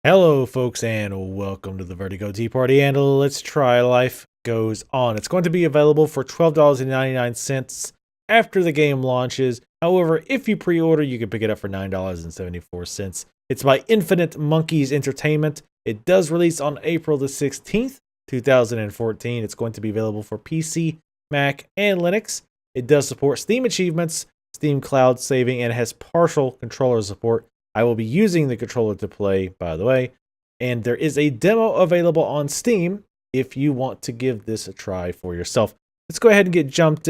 Hello, folks, and welcome to the Vertigo Tea Party. And let's try Life Goes On. It's going to be available for $12.99 after the game launches. However, if you pre-order, you can pick it up for $9.74. It's by Infinite Monkeys Entertainment. It does release on April the 16th, 2014. It's going to be available for PC, Mac, and Linux. It does support Steam achievements, Steam Cloud saving, and has partial controller support. I will be using the controller to play, by the way, and there is a demo available on Steam if you want to give this a try for yourself. Let's go ahead and jump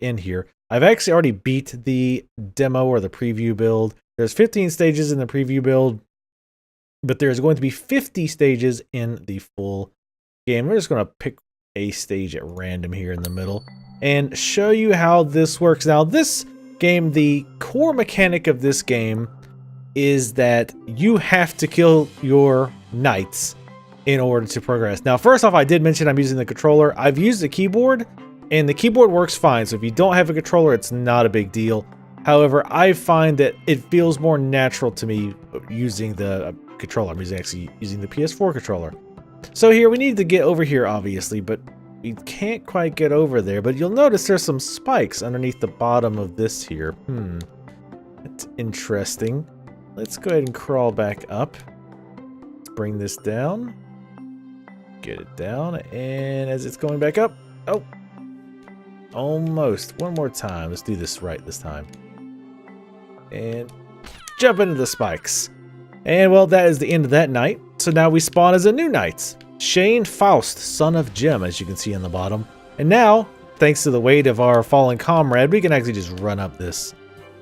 in here. I've actually already beat the demo or the preview build. There's 15 stages in the preview build, but there's going to be 50 stages in the full game. We're just going to pick a stage at random here in the middle and show you how this works. Now, this game, the core mechanic of this game is that you have to kill your knights in order to progress. Now, first off, I did mention I'm using the controller. I've used the keyboard, and the keyboard works fine. So if you don't have a controller, it's not a big deal. However, I find that it feels more natural to me using the controller. I'm actually using the PS4 controller. So here, we need to get over here, obviously, but we can't quite get over there. But you'll notice there's some spikes underneath the bottom of this here. That's interesting. Let's go ahead and crawl back up. Let's bring this down. Get it down. And as it's going back up. Oh. Almost. One more time. Let's do this right this time. And jump into the spikes. And well, that is the end of that knight. So now we spawn as a new knight. Shane Faust, son of Jim, as you can see on the bottom. And now, thanks to the weight of our fallen comrade, we can actually just run up this.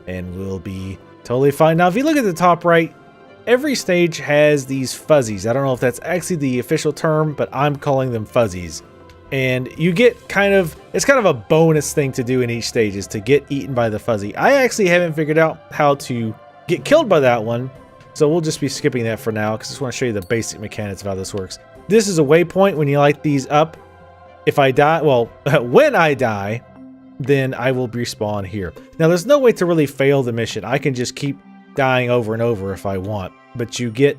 And we'll be totally fine. Now, if you look at the top right, every stage has these fuzzies. I don't know if that's actually the official term, but I'm calling them fuzzies. And you get it's kind of a bonus thing to do in each stage is to get eaten by the fuzzy. I actually haven't figured out how to get killed by that one, so we'll just be skipping that for now because I just want to show you the basic mechanics of how this works. This is a waypoint when you light these up. If I die, well, when I die, then I will respawn here. Now, there's no way to really fail the mission. I can just keep dying over and over if I want. But you get...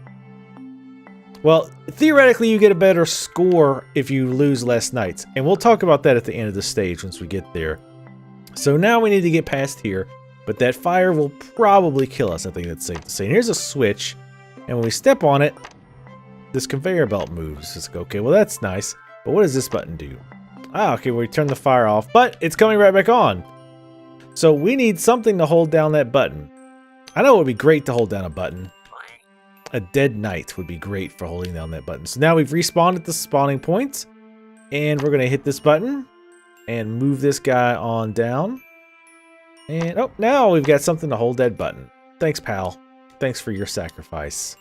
Well, theoretically, you get a better score if you lose less knights. And we'll talk about that at the end of the stage once we get there. So now we need to get past here. But that fire will probably kill us. I think that's safe to say. And here's a switch. And when we step on it, this conveyor belt moves. It's like, okay, well, that's nice. But what does this button do? Ah, okay, we turn the fire off, but it's coming right back on. So we need something to hold down that button. I know it would be great to hold down a button. A dead knight would be great for holding down that button. So now we've respawned at the spawning point, and we're going to hit this button and move this guy on down. And, oh, now we've got something to hold that button. Thanks, pal. Thanks for your sacrifice.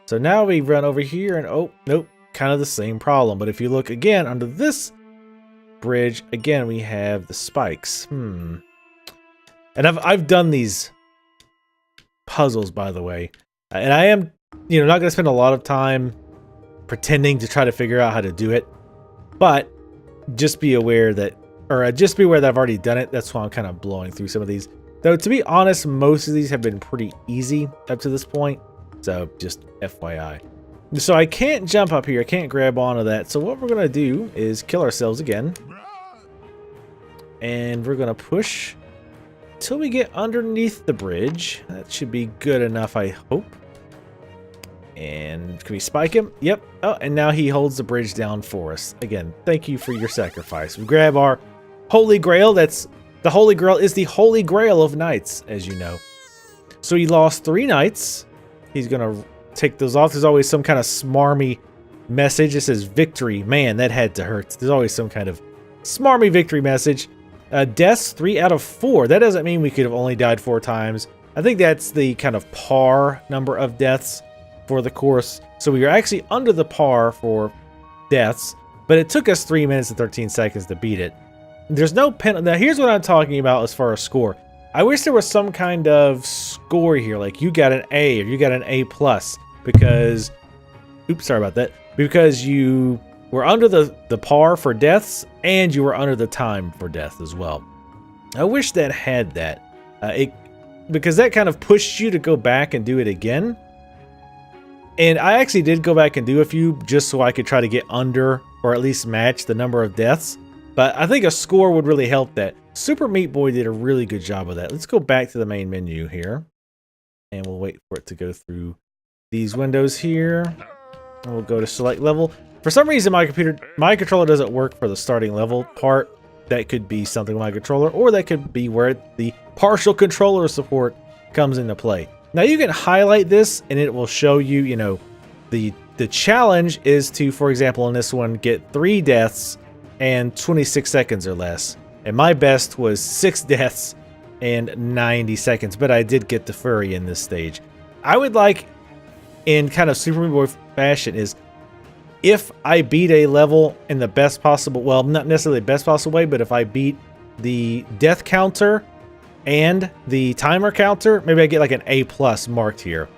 So now we run over here, and oh, nope, kind of the same problem. But if you look again under this bridge, again we have the spikes. And I've done these puzzles, by the way, and I am not going to spend a lot of time pretending to try to figure out how to do it, but just be aware that I've already done it. That's why I'm kind of blowing through some of these, though. To be honest, most of these have been pretty easy up to this point, so just FYI. So I can't jump up here. I can't grab onto that. So what we're going to do is kill ourselves again. And we're going to push till we get underneath the bridge. That should be good enough, I hope. And can we spike him? Yep. Oh, and now he holds the bridge down for us. Again, thank you for your sacrifice. We grab our holy grail. The holy grail is the holy grail of knights, as you know. So he lost 3 knights. He's going to take those off. There's always some kind of smarmy message. It says victory. Man, that had to hurt. There's always some kind of smarmy victory message. Deaths 3 out of 4. That doesn't mean we could have only died 4 times. I think that's the kind of par number of deaths for the course. So we are actually under the par for deaths, but it took us 3 minutes and 13 seconds to beat it. There's no penalty. Now here's what I'm talking about as far as score. I wish there was some kind of score here, like you got an A or you got an A+, because, oops, sorry about that, because you were under the par for deaths and you were under the time for death as well. I wish that had that, because that kind of pushed you to go back and do it again. And I actually did go back and do a few just so I could try to get under or at least match the number of deaths. But I think a score would really help that. Super Meat Boy did a really good job of that. Let's go back to the main menu here. And we'll wait for it to go through these windows here. And we'll go to select level. For some reason, my controller doesn't work for the starting level part. That could be something with my controller, or that could be where the partial controller support comes into play. Now you can highlight this and it will show you, you know, the challenge is to, for example, in this one, get 3 deaths and 26 seconds or less. And my best was 6 deaths and 90 seconds, but I did get the furry in this stage. I would like, in kind of Super Meat Boy fashion, is if I beat a level in the best possible, well, not necessarily the best possible way, but if I beat the death counter and the timer counter, maybe I get like an A+ marked here.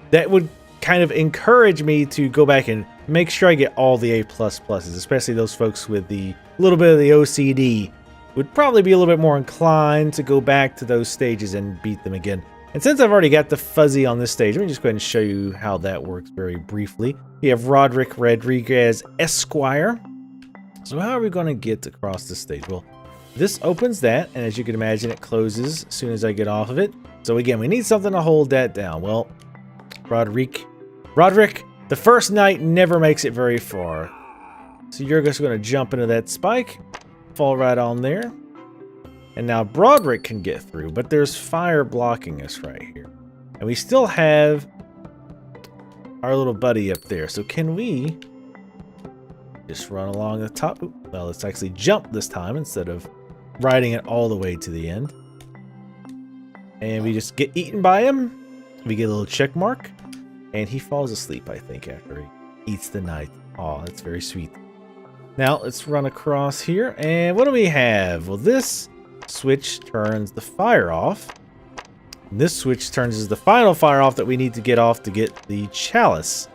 That would kind of encourage me to go back and make sure I get all the A++, especially those folks with the little bit of the OCD would probably be a little bit more inclined to go back to those stages and beat them again. And since I've already got the fuzzy on this stage, let me just go ahead and show you how that works very briefly. We have Roderick Rodriguez Esquire. So how are we going to get across this stage? Well, this opens that, and as you can imagine, it closes as soon as I get off of it. So again, we need something to hold that down. Well, Roderick, the first night never makes it very far. So you're just going to jump into that spike, fall right on there. And now Broderick can get through, but there's fire blocking us right here. And we still have our little buddy up there. So can we just run along the top? Well, let's actually jump this time instead of riding it all the way to the end. And we just get eaten by him. We get a little check mark. And he falls asleep, I think, after he eats the night. Oh, that's very sweet. Now, let's run across here. And what do we have? Well, this switch turns the fire off. And this switch turns the final fire off that we need to get off to get the chalice.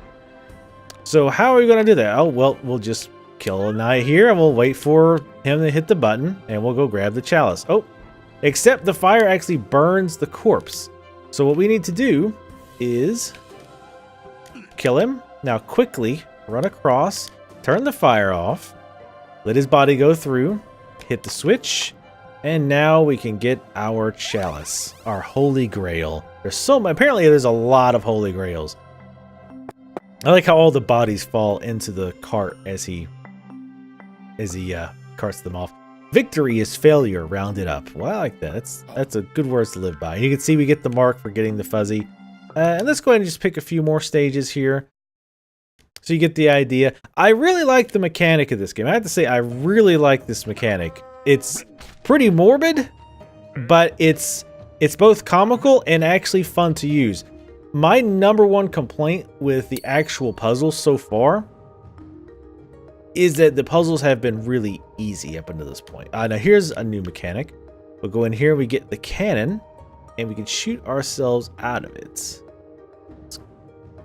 So how are we going to do that? Oh, well, we'll just kill a knight here and we'll wait for him to hit the button and we'll go grab the chalice. Oh, except the fire actually burns the corpse. So what we need to do is kill him. Now quickly run across, turn the fire off, let his body go through, hit the switch, and now we can get our chalice, our holy grail. Apparently there's a lot of holy grails. I like how all the bodies fall into the cart as he carts them off. Victory is failure rounded up. Well, I like that. That's a good words to live by. You can see we get the mark for getting the fuzzy. And let's go ahead and just pick a few more stages here, so you get the idea. I really like the mechanic of this game. I have to say, I really like this mechanic. It's pretty morbid, but it's both comical and actually fun to use. My #1 complaint with the actual puzzles so far is that the puzzles have been really easy up until this point. Now here's a new mechanic. We'll go in here, we get the cannon, and we can shoot ourselves out of it. Let's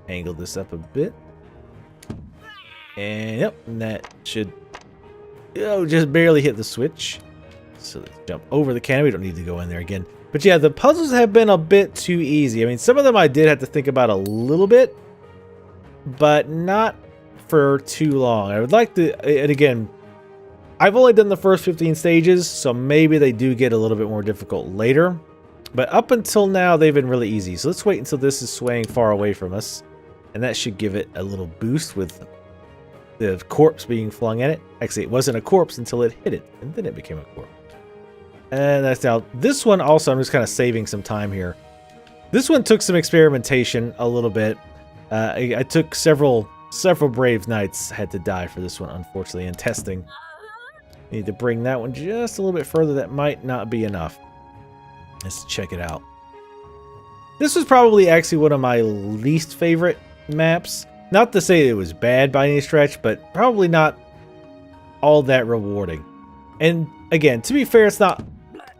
angle this up a bit. And yep, and that should just barely hit the switch. So let's jump over the cannon. We don't need to go in there again. But yeah, the puzzles have been a bit too easy. I mean, some of them I did have to think about a little bit, but not for too long. I would like to, and again, I've only done the first 15 stages, so maybe they do get a little bit more difficult later. But up until now, they've been really easy. So let's wait until this is swaying far away from us. And that should give it a little boost with the corpse being flung at it. Actually, it wasn't a corpse until it hit it, and then it became a corpse. And that's now, this one also, I'm just kind of saving some time here. This one took some experimentation a little bit. I took several brave knights had to die for this one, unfortunately, in testing. Need to bring that one just a little bit further. That might not be enough. Let's check it out. This was probably actually one of my least favorite maps. Not to say it was bad by any stretch, but probably not all that rewarding. And again, to be fair, it's not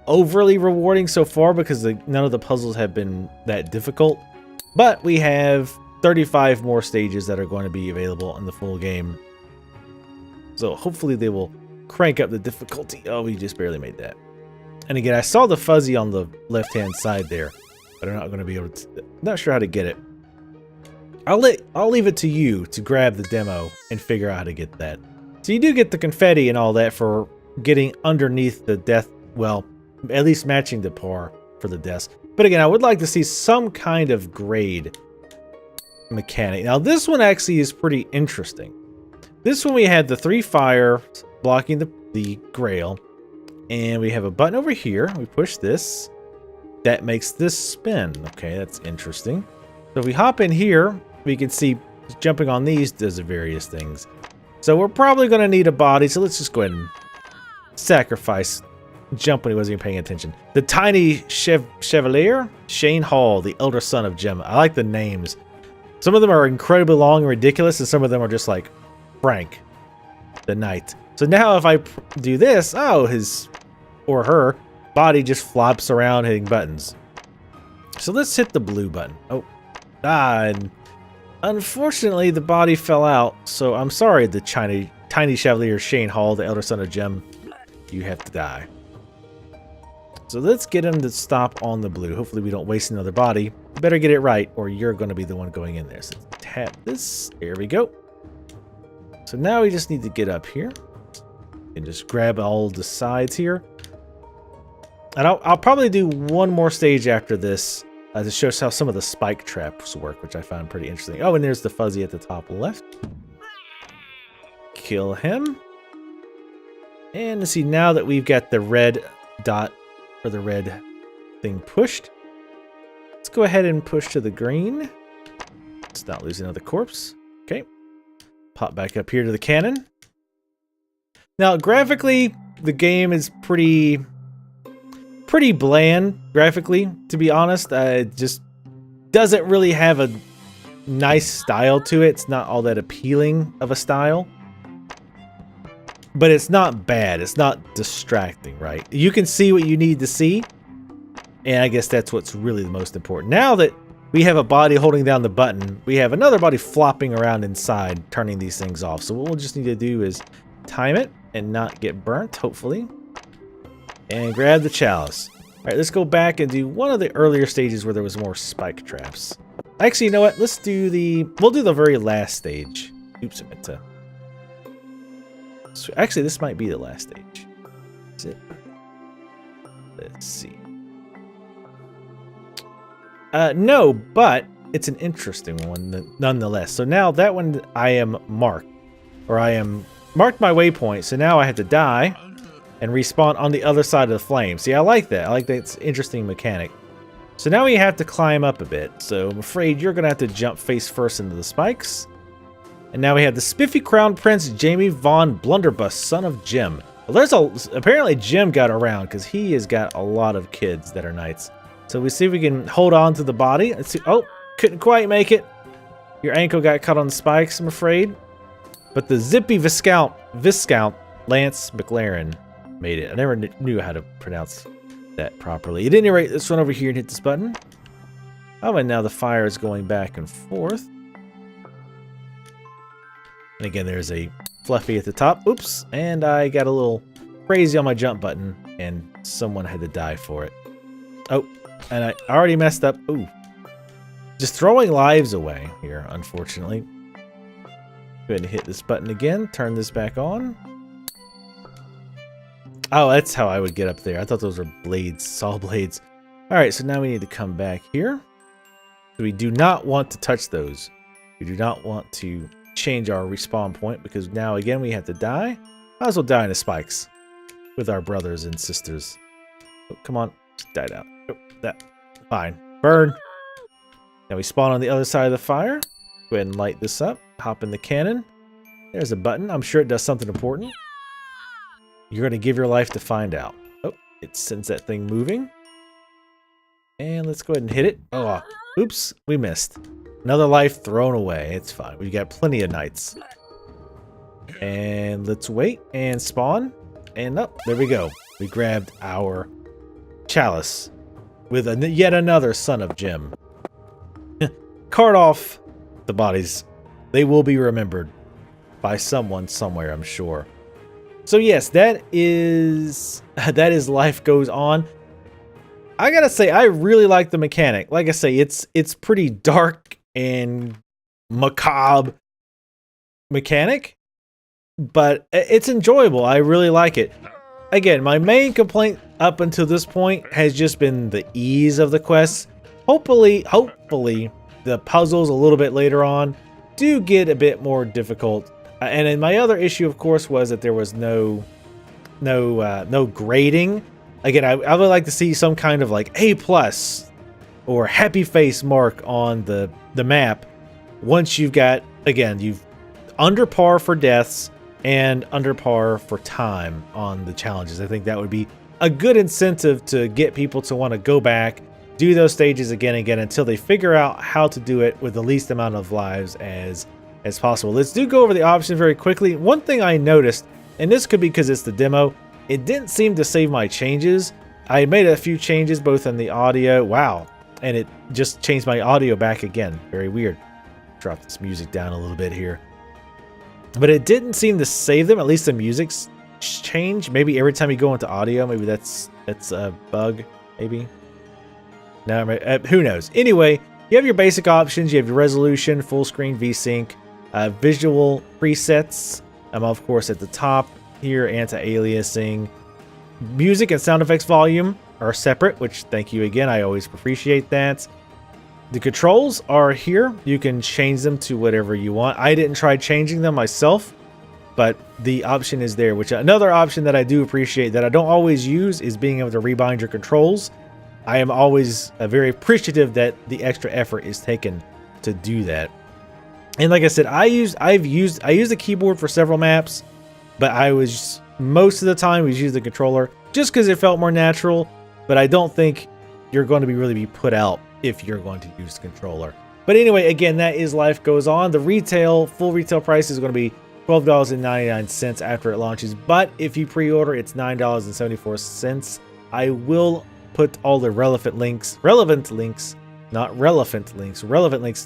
overly rewarding so far because none of the puzzles have been that difficult. But we have 35 more stages that are going to be available in the full game. So hopefully they will crank up the difficulty. Oh, we just barely made that. And again, I saw the fuzzy on the left-hand side there, but I'm not going to be able to, not sure how to get it. I'll leave it to you to grab the demo and figure out how to get that. So you do get the confetti and all that for getting underneath the death, well, at least matching the par for the deaths. But again, I would like to see some kind of grade mechanic. Now this one actually is pretty interesting. This one we had the 3 fire blocking the grail, and we have a button over here. We push this. That makes this spin. Okay, that's interesting. So if we hop in here, we can see jumping on these does various things. So we're probably going to need a body, so let's just go ahead and sacrifice jump when he wasn't even paying attention. The tiny Chevalier, Shane Hall, the elder son of Jim. I like the names. Some of them are incredibly long and ridiculous, and some of them are just like Frank, the knight. So now if I do this, oh, his or her body just flops around hitting buttons. So let's hit the blue button. Oh, and unfortunately the body fell out. So I'm sorry, the tiny Chevalier Shane Hall, the elder son of Jim. You have to die. So let's get him to stop on the blue. Hopefully we don't waste another body. You better get it right or you're going to be the one going in there. So tap this. There we go. So now we just need to get up here and just grab all the sides here. And I'll probably do one more stage after this to show us how some of the spike traps work, which I found pretty interesting. Oh, and there's the fuzzy at the top left. Kill him. And to see now that we've got the red dot or the red thing pushed, let's go ahead and push to the green. Let's not lose another corpse. Okay. Pop back up here to the cannon. Now, graphically, the game is pretty bland graphically, to be honest. It just doesn't really have a nice style to it. It's not all that appealing of a style. But it's not bad. It's not distracting, right? You can see what you need to see. And I guess that's what's really the most important. Now that we have a body holding down the button, we have another body flopping around inside, turning these things off. So what we'll just need to do is time it and not get burnt, hopefully. And grab the chalice. All right, let's go back and do one of the earlier stages where there was more spike traps. Actually, you know what? We'll do the very last stage. Oops, I meant to. So actually, this might be the last stage. Is it? Let's see. No, but it's an interesting one nonetheless. So now that one I am marked, or I am marked my waypoint. So now I have to die and respawn on the other side of the flame. See, I like that. I like that. It's an interesting mechanic. So now we have to climb up a bit. So I'm afraid you're going to have to jump face first into the spikes. And now we have the spiffy crown prince, Jamie Von Blunderbuss, son of Jim. Well, apparently Jim got around because he has got a lot of kids that are knights. So we see if we can hold on to the body. Let's see. Oh, couldn't quite make it. Your ankle got caught on the spikes, I'm afraid. But the zippy Viscount Lance McLaren made it. I never knew how to pronounce that properly. At any rate, let's run over here and hit this button. Oh, and now the fire is going back and forth. And again, there's a fluffy at the top. Oops. And I got a little crazy on my jump button, and someone had to die for it. Oh, and I already messed up. Ooh. Just throwing lives away here, unfortunately. Go ahead and hit this button again. Turn this back on. Oh, that's how I would get up there. I thought those were blades, saw blades. All right, so now we need to come back here. So we do not want to touch those. We do not want to change our respawn point because now again we have to die. Might as well die in the spikes with our brothers and sisters. Oh, come on, just died out. Oh, that fine. Burn. Now we spawn on the other side of the fire. Go ahead and light this up. Hop in the cannon. There's a button. I'm sure it does something important. You're going to give your life to find out. Oh, it sends that thing moving. And let's go ahead and hit it. Oh, oops, we missed. Another life thrown away. It's fine. We've got plenty of knights. And let's wait and spawn. And up, there we go. We grabbed our chalice with yet another son of Jim. Cart off the bodies. They will be remembered by someone somewhere, I'm sure. So yes, that is Life Goes On. I gotta say, I really like the mechanic. Like I say, it's pretty dark and macabre mechanic, but it's enjoyable. I really like it. Again, my main complaint up until this point has just been the ease of the quests. Hopefully, the puzzles a little bit later on do get a bit more difficult. And then my other issue, of course, was that there was no grading. Again, I would like to see some kind of like A+ or happy face mark on the map once you've got, again, you've under par for deaths and under par for time on the challenges. I think that would be a good incentive to get people to want to go back, do those stages again and again until they figure out how to do it with the least amount of lives as possible. Let's go over the options very quickly. One thing I noticed, and this could be because it's the demo, it didn't seem to save my changes. I made a few changes both in the audio. Wow. And it just changed my audio back again. Very weird. Drop this music down a little bit here. But it didn't seem to save them. At least the music's changed. Maybe every time you go into audio, maybe that's a bug. Maybe. No, who knows? Anyway, you have your basic options. You have your resolution, full screen, VSync, visual presets. Of course, at the top here, anti-aliasing. Music and sound effects volume are separate, which thank you again. I always appreciate that. The controls are here. You can change them to whatever you want. I didn't try changing them myself, but the option is there, which another option that I do appreciate that I don't always use is being able to rebind your controls. I am always very appreciative that the extra effort is taken to do that. And like I said, I use the keyboard for several maps, but most of the time we use the controller just because it felt more natural. But I don't think you're going to really be put out if you're going to use the controller. But anyway, again, that is Life Goes On. The full retail price is going to be $12.99 after it launches. But if you pre-order, it's $9.74. I will put all the relevant links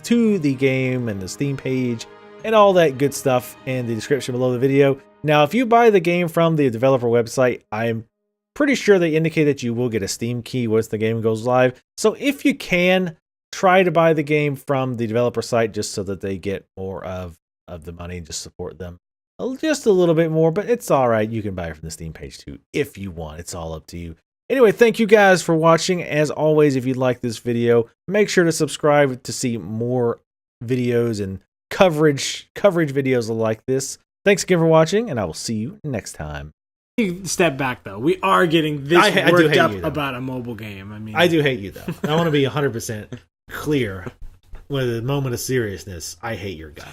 to the game and the Steam page and all that good stuff in the description below the video. Now, if you buy the game from the developer website, I'm pretty sure they indicate that you will get a Steam key once the game goes live. So if you can, try to buy the game from the developer site just so that they get more of the money, just support them just a little bit more. But it's all right. You can buy it from the Steam page too if you want. It's all up to you. Anyway, thank you guys for watching. As always, if you like this video, make sure to subscribe to see more videos and coverage videos like this. Thanks again for watching, and I will see you next time. Step back though. We are getting this worked up about a mobile game. I mean, I do hate you though. I want to be 100% clear with a moment of seriousness. I hate your guts.